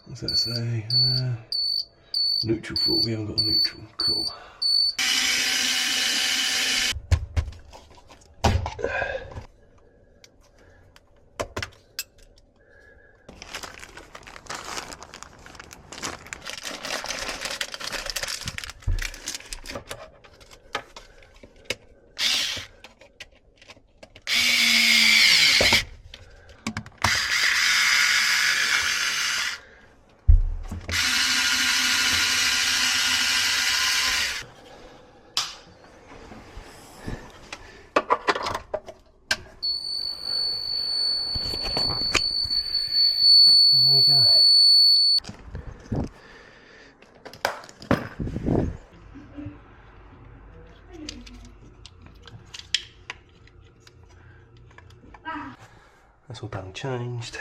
What's that say? Neutral full. We haven't got a neutral. Cool. There we go. That's all done, changed.